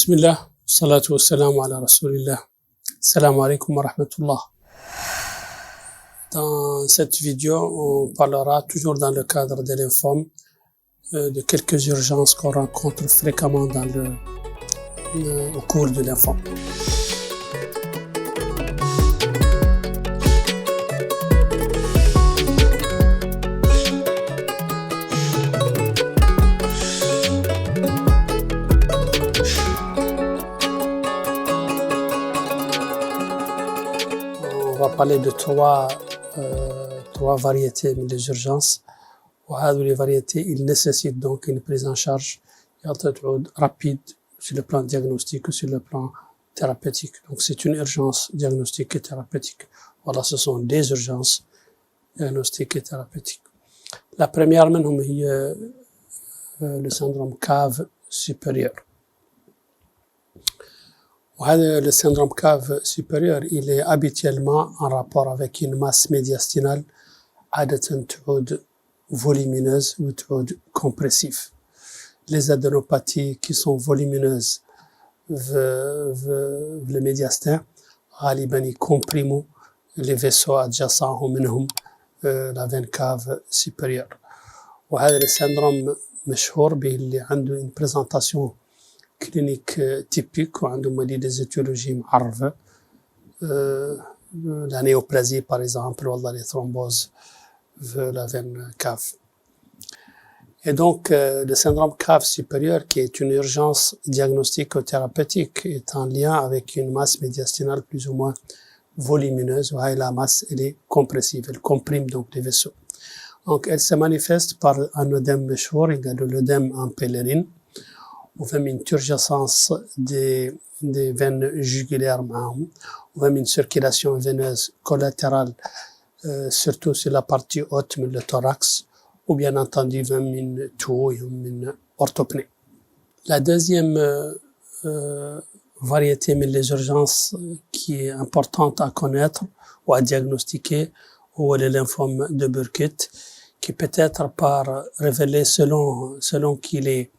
بسم الله والصلاة والسلام على رسول الله. Salam alaikum wa rahmatullah. Dans cette vidéo, on parlera toujours dans le cadre de l'informe de quelques urgences qu'on rencontre fréquemment au cours de l'informe. On va parler de trois variétés des urgences. وهذه les variétés, ils nécessitent donc une prise en charge rapide sur le plan diagnostique ou sur le plan thérapeutique. Donc c'est une urgence diagnostique et thérapeutique. Voilà, ce sont des urgences diagnostiques et thérapeutiques. La première منهم هي le syndrome cave supérieur. Le syndrome cave supérieur, il est habituellement en rapport avec une masse médiastinale عادة تعود volumineuse ou تعود compressive. Les adénopathies qui sont volumineuses le médiastin غالبا يكمبريموا les vaisseaux adjacents ومنهم la veine cave supérieure. وهذا السندروم مشهور به اللي عنده une présentation clinique typique وعندهم des étiologies معرفة la néoplasie par exemple ou les thromboses de la veine cave. Et donc le syndrome cave supérieur qui est une urgence diagnostique ou thérapeutique est en lien avec une masse médiastinale plus ou moins volumineuse où la masse elle est compressive, elle comprime donc les vaisseaux. Donc elle se manifeste par un œdème مشهور, l'œdème en pèlerine ou même une turgescence des veines jugulaires معهم ou même une circulation veineuse collatérale surtout sur la partie haute de le thorax ou bien entendu même une toux ou une orthopnée. La deuxième variété de les urgences qui est importante à connaître ou à diagnostiquer ou le lymphome de Burkitt qui peut être par révélé selon qu'il est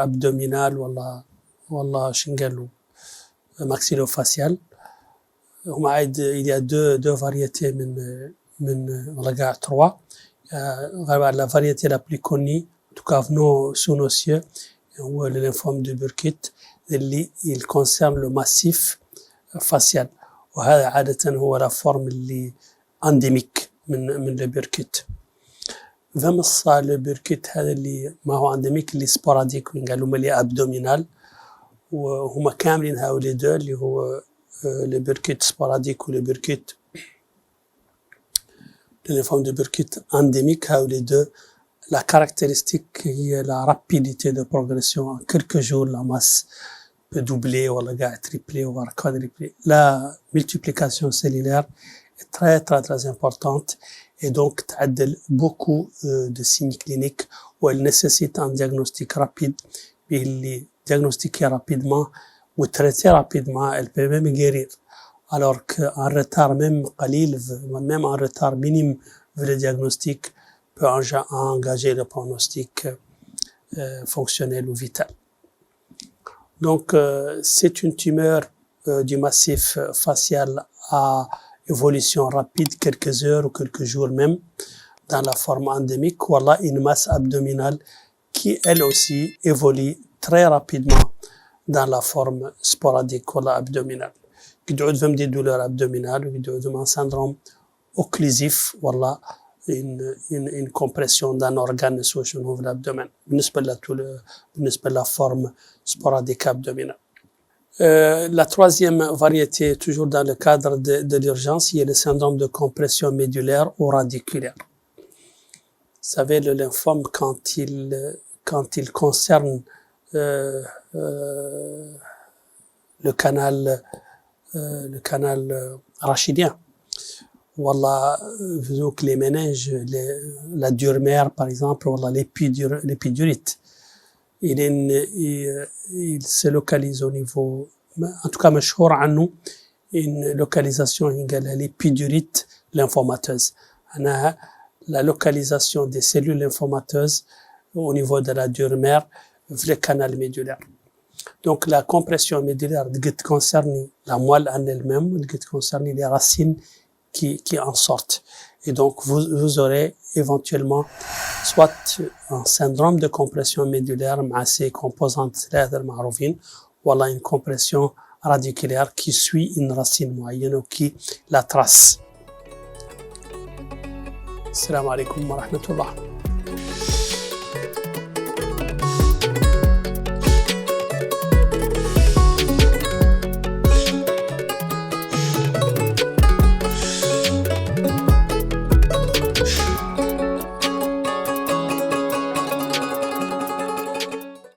abdominal والله شنقالوا maxillofacial. Il y a deux variétés trois. La variété la plus connue, en tout cas sous nos cieux, le lymphome de Burkitt, il concerne le massif facial. وهذا عادة هو la forme اللي endémique من le Burkitt. فمصة le Burkitt هذا اللي ما هو endémique اللي sporadique وينقالوا ملي abdominal وهما كاملين هؤلاء دول اللي هو le Burkitt sporadique ou le Burkitt le lymphome de Burkitt endémique هؤلاء deux. La caractéristique est la rapidité de progression. En quelques jours, la masse peut doubler ou tripler ou quadrupler. La multiplication cellulaire est très très très importante et donc تعدل beaucoup de signes cliniques où elle nécessite un diagnostic rapide. اللي diagnostiquer rapidement ou traiter rapidement, elle peut même guérir. Alors qu'un retard même قليل, même un retard minime le diagnostic peut engager le pronostic fonctionnel ou vital. Donc c'est une tumeur du massif facial à évolution rapide, quelques heures ou quelques jours même, dans la forme endémique, voilà une masse abdominale qui elle aussi évolue très rapidement dans la forme sporadique ou abdominale. Qui doit même des douleurs abdominales, qui doit un syndrome occlusif, voilà une compression d'un organe sous l'abdomen. بالنسبة la forme sporadique abdominale. La troisième variété, toujours dans le cadre de l'urgence, il y a le syndrome de compression médulaire ou radiculaire. Vous savez, le lymphome, quand il concerne le canal rachidien, voilà, donc les méninges, la durmère par exemple, voilà, l'épidurite, il se localise au niveau, en tout cas مشهور عنه une localisation ينقالها l'épidurite lymphomateuse. La localisation des cellules lymphomateuses au niveau de la durmère, le canal médulaire. Donc la compression médullaire concerne la moelle en elle-même, concerne les racines qui en sortent. Et donc vous aurez éventuellement soit un syndrome de compression médullaire مع ces composantes ثلاثة المعروفين, ou alors une compression radiculaire qui suit une racine moyenne ou qui la trace. السلام عليكم ورحمة الله.